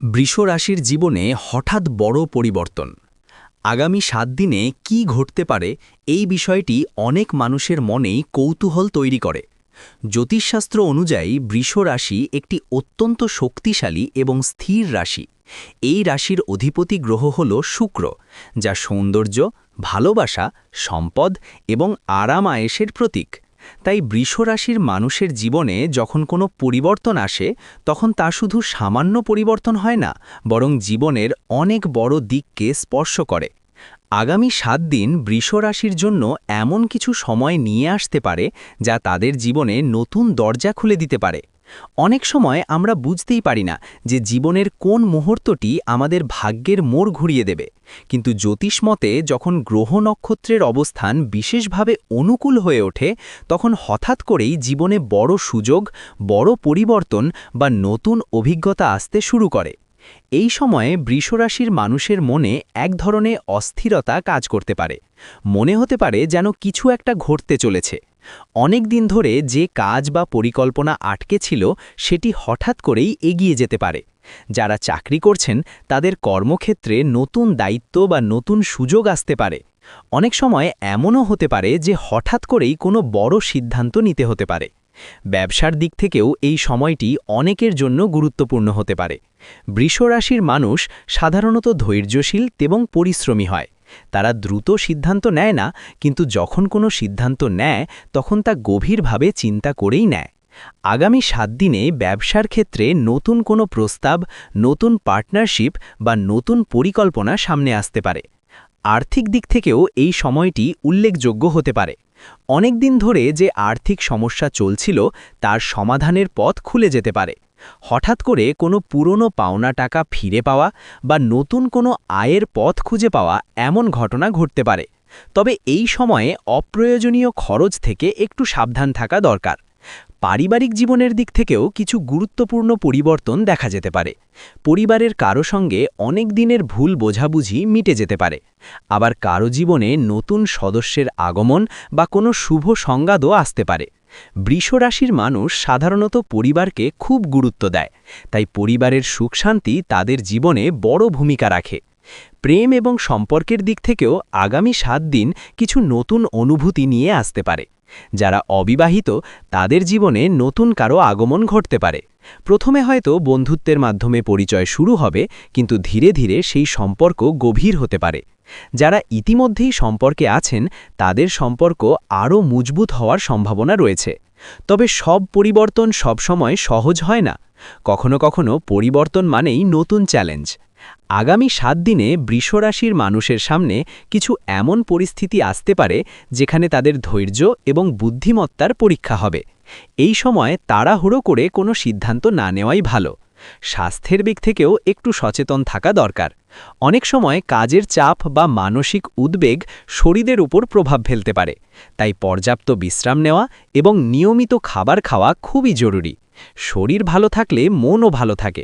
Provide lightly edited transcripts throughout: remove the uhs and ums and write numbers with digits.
বৃষ রাশির জীবনে হঠাৎ বড় পরিবর্তন। আগামী ৭ দিনে কি ঘটতে পারে এই বিষয়টি অনেক মানুষের মনেই কৌতূহল তৈরি করে। জ্যোতিষশাস্ত্র অনুযায়ী বৃষ রাশি একটি অত্যন্ত শক্তিশালী এবং স্থির রাশি। এই রাশির অধিপতি গ্রহ হল শুক্র, যা সৌন্দর্য, ভালোবাসা, সম্পদ এবং আরাম আয়েশের প্রতীক। তাই বৃষ রাশির মানুষের জীবনে যখন কোনো পরিবর্তন আসে, তখন তা শুধু সামান্য পরিবর্তন হয় না, বরং জীবনের অনেক বড় দিককে স্পর্শ করে। আগামী ৭ দিন বৃষ রাশির জন্য এমন কিছু সময় নিয়ে আসতে পারে যা তাদের জীবনে নতুন দরজা খুলে দিতে পারে। অনেক সময় আমরা বুঝতেই পারি না যে জীবনের কোন মুহূর্তটি আমাদের ভাগ্যের মোড় ঘুরিয়ে দেবে, কিন্তু জ্যোতিষ মতে যখন গ্রহ নক্ষত্রের অবস্থান বিশেষভাবে অনুকূল হয়ে ওঠে, তখন হঠাৎ করেই জীবনে বড় সুযোগ, বড় পরিবর্তন বা নতুন অভিজ্ঞতা আসতে শুরু করে। এই সময়ে বৃষ রাশির মানুষের মনে এক ধরনের অস্থিরতা কাজ করতে পারে। মনে হতে পারে যেন কিছু একটা ঘটতে চলেছে। অনেক দিন ধরে যে কাজ বা পরিকল্পনা আটকে ছিল, সেটি হঠাৎ করেই এগিয়ে যেতে পারে। যারা চাকরি করছেন তাদের কর্মক্ষেত্রে নতুন দায়িত্ব বা নতুন সুযোগ আসতে পারে। অনেক সময় এমনও হতে পারে যে হঠাৎ করেই কোনো বড় সিদ্ধান্ত নিতে হতে পারে। ব্যবসার দিক থেকেও এই সময়টি অনেকের জন্য গুরুত্বপূর্ণ হতে পারে। বৃষ রাশির মানুষ সাধারণত ধৈর্যশীল এবং পরিশ্রমী হয়। তারা দ্রুত সিদ্ধান্ত নেয় না, কিন্তু যখন কোনো সিদ্ধান্ত নেয় তখন তা গভীরভাবে চিন্তা করেই নেয়। আগামী ৭ দিনে ব্যবসার ক্ষেত্রে নতুন কোনো প্রস্তাব, নতুন পার্টনারশিপ বা নতুন পরিকল্পনা সামনে আসতে পারে। আর্থিক দিক থেকেও এই সময়টি উল্লেখযোগ্য হতে পারে। অনেক দিন ধরে যে আর্থিক সমস্যা চলছিল, তার সমাধানের পথ খুলে যেতে পারে। হঠাৎ করে কোনো পুরনো পাওনা টাকা ফিরে পাওয়া বা নতুন কোনো আয়ের পথ খুঁজে পাওয়া, এমন ঘটনা ঘটতে পারে। তবে এই সময়ে অপ্রয়োজনীয় খরচ থেকে একটু সাবধান থাকা দরকার। পারিবারিক জীবনের দিক থেকেও কিছু গুরুত্বপূর্ণ পরিবর্তন দেখা যেতে পারে। পরিবারের কারো সঙ্গে অনেক দিনের ভুল বোঝাবুঝি মিটে যেতে পারে। আবার কারো জীবনে নতুন সদস্যের আগমন বা কোনো শুভ সংবাদও আসতে পারে। বৃষ রাশির মানুষ সাধারণত পরিবারকে খুব গুরুত্ব দেয়, তাই পরিবারের সুখ শান্তি তাদের জীবনে বড় ভূমিকা রাখে। প্রেম এবং সম্পর্কের দিক থেকেও আগামী ৭ দিন কিছু নতুন অনুভূতি নিয়ে আসতে পারে। যারা অবিবাহিত, তাদের জীবনে নতুন কারো আগমন ঘটতে পারে। প্রথমে হয়তো বন্ধুত্বের মাধ্যমে পরিচয় শুরু হবে, কিন্তু ধীরে ধীরে সেই সম্পর্ক গভীর হতে পারে। যারা ইতিমধ্যেই সম্পর্কে আছেন, তাদের সম্পর্ক আরও মজবুত হওয়ার সম্ভাবনা রয়েছে। তবে সব পরিবর্তন সবসময় সহজ হয় না। কখনো কখনো পরিবর্তন মানেই নতুন চ্যালেঞ্জ। আগামী ৭ দিনে বৃষ রাশির মানুষের সামনে কিছু এমন পরিস্থিতি আসতে পারে যেখানে তাদের ধৈর্য এবং বুদ্ধিমত্তার পরীক্ষা হবে। এই সময় তাড়াহুড়ো করে কোনো সিদ্ধান্ত না নেওয়াই ভালো। স্বাস্থ্যের দিক থেকেও একটু সচেতন থাকা দরকার। অনেক সময় কাজের চাপ বা মানসিক উদ্বেগ শরীরের উপর প্রভাব ফেলতে পারে, তাই পর্যাপ্ত বিশ্রাম নেওয়া এবং নিয়মিত খাবার খাওয়া খুবই জরুরি। শরীর ভালো থাকলে মনও ভালো থাকে,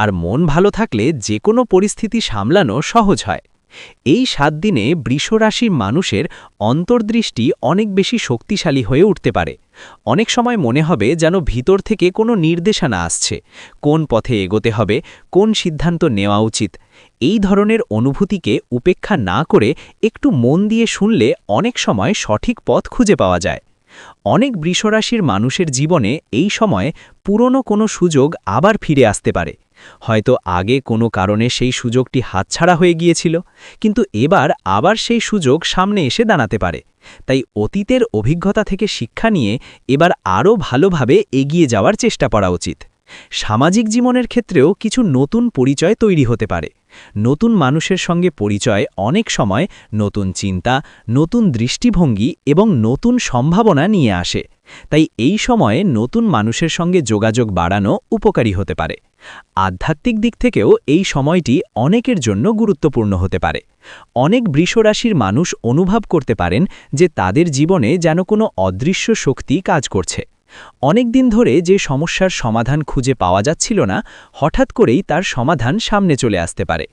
আর মন ভালো থাকলে যে কোনো পরিস্থিতি সামলানো সহজ হয়। এই ৭ দিনে বৃষ রাশির মানুষের অন্তর্দৃষ্টি অনেক বেশি শক্তিশালী হয়ে উঠতে পারে। অনেক সময় মনে হবে যেন ভিতর থেকে কোনো নির্দেশনা আসছে, কোন পথে এগোতে হবে, কোন সিদ্ধান্ত নেওয়া উচিত। এই ধরনের অনুভূতিকে উপেক্ষা না করে একটু মন দিয়ে শুনলে অনেক সময় সঠিক পথ খুঁজে পাওয়া যায়। অনেক বৃষ রাশির মানুষের জীবনে এই সময়ে পুরনো কোনো সুযোগ আবার ফিরে আসতে পারে। হয়তো আগে কোনো কারণে সেই সুযোগটি হাতছাড়া হয়ে গিয়েছিল, কিন্তু এবার আবার সেই সুযোগ সামনে এসে দাঁড়াতে পারে। তাই অতীতের অভিজ্ঞতা থেকে শিক্ষা নিয়ে এবার আরও ভালোভাবে এগিয়ে যাওয়ার চেষ্টা করা উচিত। সামাজিক জীবনের ক্ষেত্রেও কিছু নতুন পরিচয় তৈরি হতে পারে। নতুন মানুষের সঙ্গে পরিচয় অনেক সময় নতুন চিন্তা, নতুন দৃষ্টিভঙ্গি এবং নতুন সম্ভাবনা নিয়ে আসে। তাই এই সময়ে নতুন মানুষের সঙ্গে যোগাযোগ বাড়ানো উপকারী হতে পারে। আধ্যাত্মিক দিক থেকেও এই সময়টি অনেকের জন্য গুরুত্বপূর্ণ হতে পারে। অনেক বৃষ রাশির মানুষ অনুভব করতে পারেন যে তাদের জীবনে যেন কোনো অদৃশ্য শক্তি কাজ করছে। অনেক দিন ধরে যে সমস্যার সমাধান খুঁজে পাওয়া যাচ্ছিল না, হঠাৎ করেই তার সমাধান সামনে চলে আসতে পারে।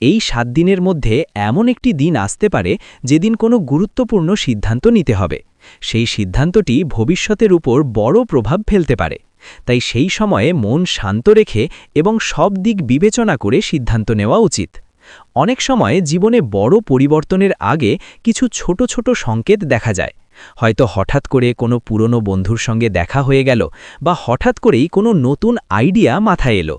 এই ৭ দিনের মধ্যে এমন একটি দিন আসতে পারে যেদিন কোনো গুরুত্বপূর্ণ সিদ্ধান্ত নিতে হবে। সেই সিদ্ধান্তটি ভবিষ্যতের উপর বড় প্রভাব ফেলতে পারে। তাই সেই সময়ে মন শান্ত রেখে এবং সব দিক বিবেচনা করে সিদ্ধান্ত নেওয়া উচিত। অনেক সময় জীবনে বড় পরিবর্তনের আগে কিছু ছোট ছোট সংকেত দেখা যায়। হয়তো হঠাৎ করে কোনো পুরনো বন্ধুর সঙ্গে দেখা হয়ে গেল, বা হঠাৎ করেই কোনো নতুন আইডিয়া মাথায় এলো।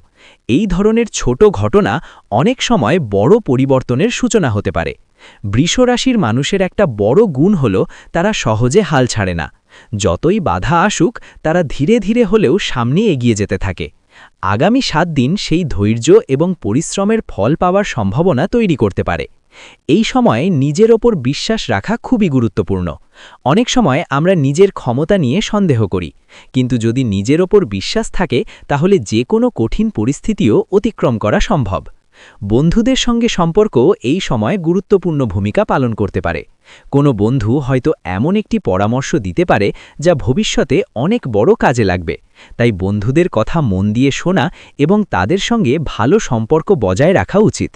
এই ধরনের ছোট ঘটনা অনেক সময় বড় পরিবর্তনের সূচনা হতে পারে। বৃষ রাশির মানুষের একটা বড় গুণ হল তারা সহজে হাল ছাড়ে না। যতই বাধা আসুক, তারা ধীরে ধীরে হলেও সামনে এগিয়ে যেতে থাকে। আগামী 7 দিন সেই ধৈর্য এবং পরিশ্রমের ফল পাওয়ার সম্ভাবনা তৈরি করতে পারে। এই সময়ে নিজের ওপর বিশ্বাস রাখা খুবই গুরুত্বপূর্ণ। অনেক সময় আমরা নিজের ক্ষমতা নিয়ে সন্দেহ করি, কিন্তু যদি নিজের ওপর বিশ্বাস থাকে তাহলে যে কোনো কঠিন পরিস্থিতিও অতিক্রম করা সম্ভব। বন্ধুদের সঙ্গে সম্পর্ক এই সময় গুরুত্বপূর্ণ ভূমিকা পালন করতে পারে। কোনো বন্ধু হয়তো এমন একটি পরামর্শ দিতে পারে যা ভবিষ্যতে অনেক বড় কাজে লাগবে। তাই বন্ধুদের কথা মন দিয়ে শোনা এবং তাদের সঙ্গে ভালো সম্পর্ক বজায় রাখা উচিত।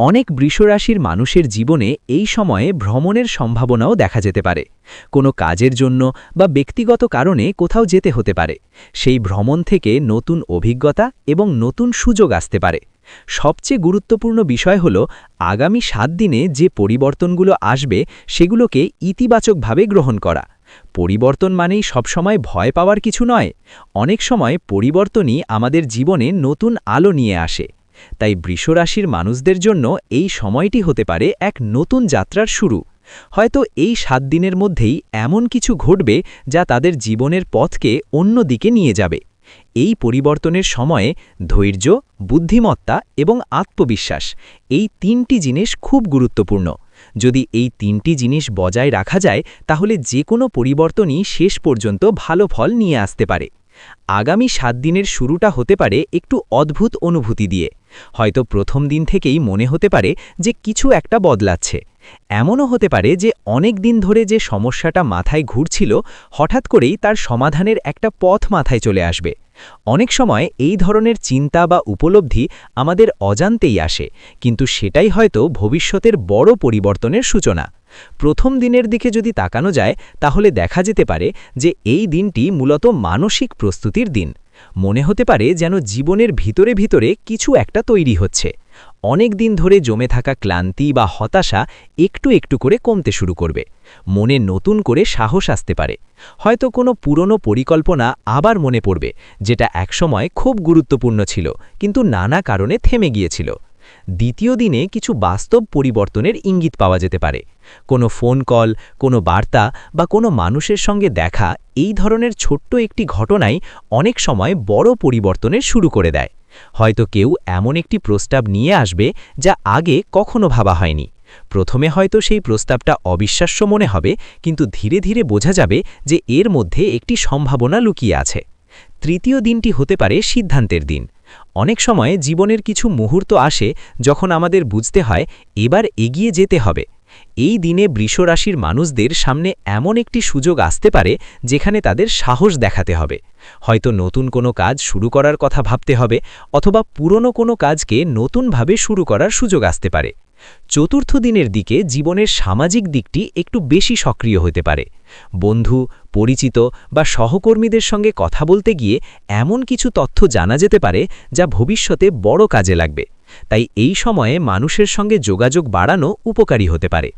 অনেক বৃষরাশির মানুষের জীবনে এই সময়ে ভ্রমণের সম্ভাবনাও দেখা যেতে পারে। কোনো কাজের জন্য বা ব্যক্তিগত কারণে কোথাও যেতে হতে পারে। সেই ভ্রমণ থেকে নতুন অভিজ্ঞতা এবং নতুন সুযোগ আসতে পারে। সবচেয়ে গুরুত্বপূর্ণ বিষয় হল আগামী 7 দিনে যে পরিবর্তনগুলো আসবে সেগুলোকে ইতিবাচকভাবে গ্রহণ করা। পরিবর্তন মানেই সবসময় ভয় পাওয়ার কিছু নয়। অনেক সময় পরিবর্তনই আমাদের জীবনে নতুন আলো নিয়ে আসে। তাই বৃষরাশির মানুষদের জন্য এই সময়টি হতে পারে এক নতুন যাত্রার শুরু। হয়তো এই 7 দিনের মধ্যেই এমন কিছু ঘটবে যা তাদের জীবনের পথকে অন্য দিকে নিয়ে যাবে। এই পরিবর্তনের সময়ে ধৈর্য, বুদ্ধিমত্তা এবং আত্মবিশ্বাস, এই 3টি জিনিস খুব গুরুত্বপূর্ণ। যদি এই 3টি জিনিস বজায় রাখা যায় তাহলে যে কোনো পরিবর্তনই শেষ পর্যন্ত ভালো ফল নিয়ে আসতে পারে। আগামী 7 দিনের শুরুটা হতে পারে একটু অদ্ভুত অনুভূতি দিয়ে। হয়তো প্রথম দিন থেকেই মনে হতে পারে যে কিছু একটা বদলাচ্ছে। এমনও হতে পারে যে অনেক দিন ধরে যে সমস্যাটা মাথায় ঘুরছিল, হঠাৎ করেই তার সমাধানের একটা পথ মাথায় চলে আসবে। অনেক সময় এই ধরনের চিন্তা বা উপলব্ধি আমাদের অজান্তেই আসে, কিন্তু সেটাই হয়তো ভবিষ্যতের বড় পরিবর্তনের সূচনা। প্রথম দিনের দিকে যদি তাকানো যায় তাহলে দেখা যেতে পারে যে এই দিনটি মূলত মানসিক প্রস্তুতির দিন। মনে হতে পারে যেন জীবনের ভিতরে ভিতরে কিছু একটা তৈরি হচ্ছে। অনেক দিন ধরে জমে থাকা ক্লান্তি বা হতাশা একটু একটু করে কমতে শুরু করবে। মনে নতুন করে সাহস আসতে পারে। হয়তো কোনো পুরনো পরিকল্পনা আবার মনে পড়বে, যেটা একসময় খুব গুরুত্বপূর্ণ ছিল কিন্তু নানা কারণে থেমে গিয়েছিল। দ্বিতীয় দিনে কিছু বাস্তব পরিবর্তনের ইঙ্গিত পাওয়া যেতে পারে। কোনো ফোন কল, কোনো বার্তা বা কোনো মানুষের সঙ্গে দেখা, এই ধরনের ছোট্ট একটি ঘটনাই অনেক সময় বড় পরিবর্তনের শুরু করে দেয়। হয়তো কেউ এমন একটি প্রস্তাব নিয়ে আসবে যা আগে কখনো ভাবা হয়নি। প্রথমে হয়তো সেই প্রস্তাবটা অবিশ্বাস্য মনে হবে, কিন্তু ধীরে ধীরে বোঝা যাবে যে এর মধ্যে একটি সম্ভাবনা লুকিয়ে আছে। তৃতীয় দিনটি হতে পারে সিদ্ধান্তের দিন। অনেক সময় জীবনের কিছু মুহূর্ত আসে যখন আমাদের বুঝতে হয় এবার এগিয়ে যেতে হবে। এই দিনে বৃষরাশির মানুষদের সামনে এমন একটি সুযোগ আসতে পারে যেখানে তাদের সাহস দেখাতে হবে। হয়তো নতুন কোনো কাজ শুরু করার কথা ভাবতে হবে, অথবা পুরনো কোনো কাজকে নতুনভাবে শুরু করার সুযোগ আসতে পারে। চতুর্থ দিনের দিকে জীবনের সামাজিক দিকটি একটু বেশি সক্রিয় হতে পারে। বন্ধু, পরিচিত বা সহকর্মীদের সঙ্গে কথা বলতে গিয়ে এমন কিছু তথ্য জানা যেতে পারে যা ভবিষ্যতে বড় কাজে লাগবে। তাই এই সময়ে মানুষের সঙ্গে যোগাযোগ বাড়ানো উপকারী হতে পারে।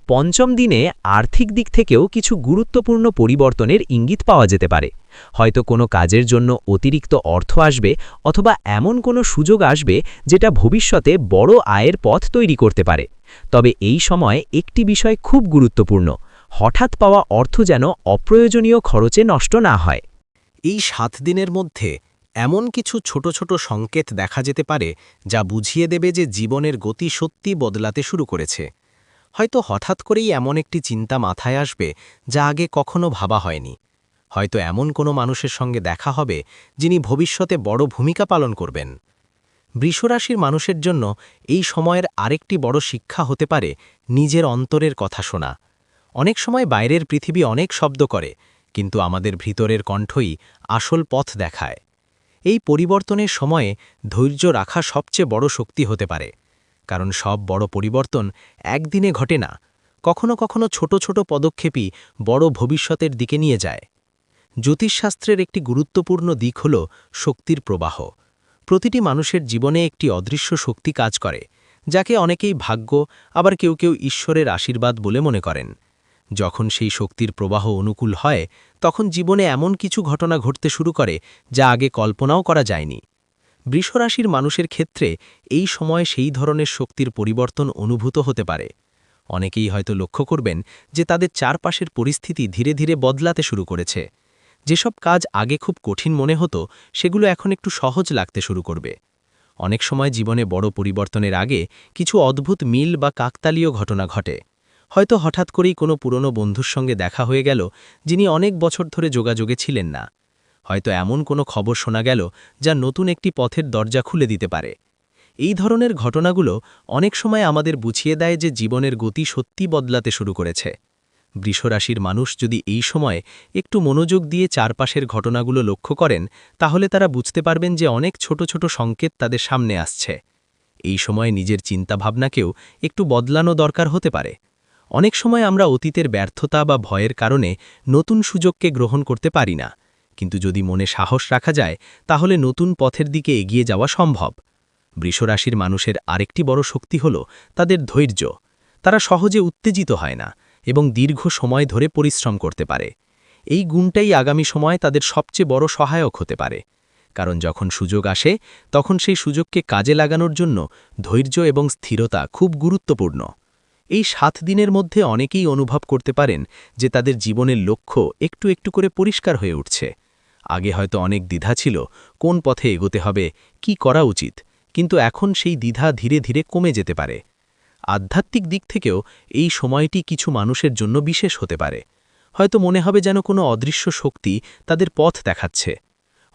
পঞ্চম দিনে আর্থিক দিক থেকেও কিছু গুরুত্বপূর্ণ পরিবর্তনের ইঙ্গিত পাওয়া যেতে পারে। হয়তো কোনো কাজের জন্য অতিরিক্ত অর্থ আসবে, অথবা এমন কোনো সুযোগ আসবে যেটা ভবিষ্যতে বড় আয়ের পথ তৈরি করতে পারে। তবে এই সময় একটি বিষয় খুব গুরুত্বপূর্ণ: হঠাৎ পাওয়া অর্থ যেন অপ্রয়োজনীয় খরচে নষ্ট না হয়। এই 7 দিনের মধ্যে এমন কিছু ছোট ছোট সংকেত দেখা যেতে পারে যা বুঝিয়ে দেবে যে জীবনের গতি সত্যি বদলাতে শুরু করেছে। হয়তো হঠাৎ করেই এমন একটি চিন্তা মাথায় আসবে যা আগে কখনো ভাবা হয়নি। হয়তো এমন কোনো মানুষের সঙ্গে দেখা হবে যিনি ভবিষ্যতে বড় ভূমিকা পালন করবেন। বৃষরাশির মানুষের জন্য এই সময়ের আরেকটি বড় শিক্ষা হতে পারে নিজের অন্তরের কথা শোনা। অনেক সময় বাইরের পৃথিবী অনেক শব্দ করে, কিন্তু আমাদের ভিতরের কণ্ঠই আসল পথ দেখায়। এই পরিবর্তনের সময়ে ধৈর্য রাখা সবচেয়ে বড় শক্তি হতে পারে, কারণ সব বড় পরিবর্তন একদিনে ঘটে না। কখনো কখনো ছোট ছোট পদক্ষেপই বড় ভবিষ্যতের দিকে নিয়ে যায়। জ্যোতিষশাস্ত্রের একটি গুরুত্বপূর্ণ দিক হল শক্তির প্রবাহ। প্রতিটি মানুষের জীবনে একটি অদৃশ্য শক্তি কাজ করে, যাকে অনেকেই ভাগ্য, আবার কেউ কেউ ঈশ্বরের আশীর্বাদ বলে মনে করেন। যখন সেই শক্তির প্রবাহ অনুকূল হয়, তখন জীবনে এমন কিছু ঘটনা ঘটতে শুরু করে যা আগে কল্পনাও করা যায়নি। বৃষরাশির মানুষের ক্ষেত্রে এই সময় সেই ধরনের শক্তির পরিবর্তন অনুভূত হতে পারে। অনেকেই হয়তো লক্ষ্য করবেন যে তাদের চারপাশের পরিস্থিতি ধীরে ধীরে বদলাতে শুরু করেছে। যেসব কাজ আগে খুব কঠিন মনে হতো, সেগুলো এখন একটু সহজ লাগতে শুরু করবে। অনেক সময় জীবনে বড় পরিবর্তনের আগে কিছু অদ্ভুত মিল বা কাকতালীয় ঘটনা ঘটে। হয়তো হঠাৎ করেই কোনো পুরনো বন্ধুর সঙ্গে দেখা হয়ে গেল, যিনি অনেক বছর ধরে যোগাযোগে ছিলেন না। হয়তো এমন কোনো খবর শোনা গেল যা নতুন একটি পথের দরজা খুলে দিতে পারে। এই ধরনের ঘটনাগুলো অনেক সময় আমাদের বুঝিয়ে দেয় যে জীবনের গতি সত্যি বদলাতে শুরু করেছে। বৃষরাশির মানুষ যদি এই সময় একটু মনোযোগ দিয়ে চারপাশের ঘটনাগুলো লক্ষ্য করেন, তাহলে তারা বুঝতে পারবেন যে অনেক ছোট ছোট সংকেত তাদের সামনে আসছে। এই সময় নিজের চিন্তাভাবনাকেও একটু বদলানো দরকার হতে পারে। অনেক সময় আমরা অতীতের ব্যর্থতা বা ভয়ের কারণে নতুন সুযোগকে গ্রহণ করতে পারি না, কিন্তু যদি মনে সাহস রাখা যায়, তাহলে নতুন পথের দিকে এগিয়ে যাওয়া সম্ভব। বৃষরাশির মানুষের আরেকটি বড় শক্তি হল তাদের ধৈর্য। তারা সহজে উত্তেজিত হয় না এবং দীর্ঘ সময় ধরে পরিশ্রম করতে পারে। এই গুণটাই আগামী সময়ে তাদের সবচেয়ে বড় সহায়ক হতে পারে। কারণ যখন সুযোগ আসে, তখন সেই সুযোগকে কাজে লাগানোর জন্য ধৈর্য এবং স্থিরতা খুব গুরুত্বপূর্ণ। এই 7 দিনের মধ্যে অনেকেই অনুভব করতে পারেন যে তাদের জীবনের লক্ষ্য একটু একটু করে পরিষ্কার হয়ে উঠছে। আগে হয়তো অনেক দ্বিধা ছিল, কোন পথে এগোতে হবে, কি করা উচিত, কিন্তু এখন সেই দ্বিধা ধীরে ধীরে কমে যেতে পারে। আধ্যাত্মিক দিক থেকেও এই সময়টি কিছু মানুষের জন্য বিশেষ হতে পারে। হয়তো মনে হবে যেন কোনো অদৃশ্য শক্তি তাদের পথ দেখাচ্ছে।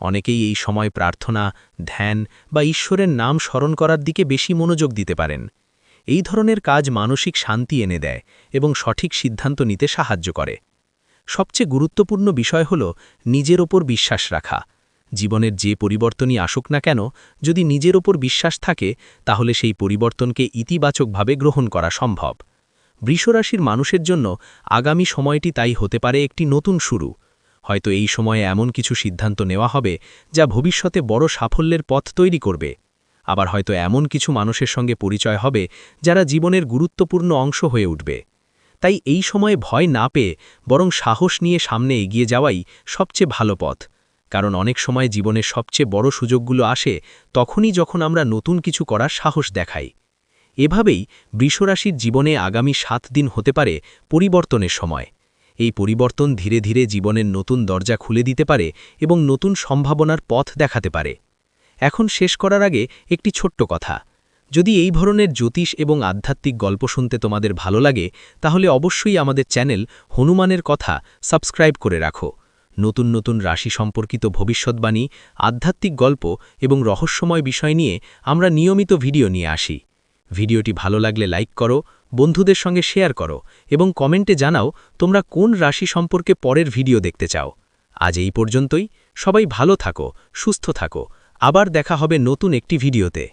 অনেকেই এই সময় প্রার্থনা, ধ্যান বা ঈশ্বরের নাম স্মরণ করার দিকে বেশি মনোযোগ দিতে পারেন। এই ধরনের কাজ মানসিক শান্তি এনে দেয় এবং সঠিক সিদ্ধান্ত নিতে সাহায্য করে। সবচেয়ে গুরুত্বপূর্ণ বিষয় হল নিজের ওপর বিশ্বাস রাখা। জীবনের যে পরিবর্তনই আসুক না কেন, যদি নিজের ওপর বিশ্বাস থাকে, তাহলে সেই পরিবর্তনকে ইতিবাচকভাবে গ্রহণ করা সম্ভব। বৃষরাশির মানুষের জন্য আগামী সময়টি তাই হতে পারে একটি নতুন শুরু। হয়তো এই সময়ে এমন কিছু সিদ্ধান্ত নেওয়া হবে যা ভবিষ্যতে বড় সাফল্যের পথ তৈরি করবে। আবার হয়তো এমন কিছু মানুষের সঙ্গে পরিচয় হবে যারা জীবনের গুরুত্বপূর্ণ অংশ হয়ে উঠবে। তাই এই সময়ে ভয় না পেয়ে বরং সাহস নিয়ে সামনে এগিয়ে যাওয়াই সবচেয়ে ভালো পথ। কারণ অনেক সময় জীবনের সবচেয়ে বড় সুযোগগুলো আসে তখনই, যখন আমরা নতুন কিছু করার সাহস দেখাই। এভাবেই বৃষরাশির জীবনে আগামী 7 দিন হতে পারে পরিবর্তনের সময়। এই পরিবর্তন ধীরে ধীরে জীবনের নতুন দরজা খুলে দিতে পারে এবং নতুন সম্ভাবনার পথ দেখাতে পারে। এখন শেষ করার আগে একটি ছোট্ট কথা। যদি এই ধরনের জ্যোতিষ এবং আধ্যাত্মিক গল্প শুনতে তোমাদের ভালো লাগে, তাহলে অবশ্যই আমাদের চ্যানেল হনুমানের কথা সাবস্ক্রাইব করে রাখো। নতুন নতুন রাশি সম্পর্কিত ভবিষ্যৎবাণী, আধ্যাত্মিক গল্প এবং রহস্যময় বিষয় নিয়ে আমরা নিয়মিত ভিডিও নিয়ে আসি। ভিডিওটি ভালো লাগলে লাইক করো, বন্ধুদের সঙ্গে শেয়ার করো এবং কমেন্টে জানাও তোমরা কোন রাশি সম্পর্কে পরের ভিডিও দেখতে চাও। আজ এই পর্যন্তই। সবাই ভালো থাকো, সুস্থ থাকো। আবার দেখা হবে নতুন একটি ভিডিওতে।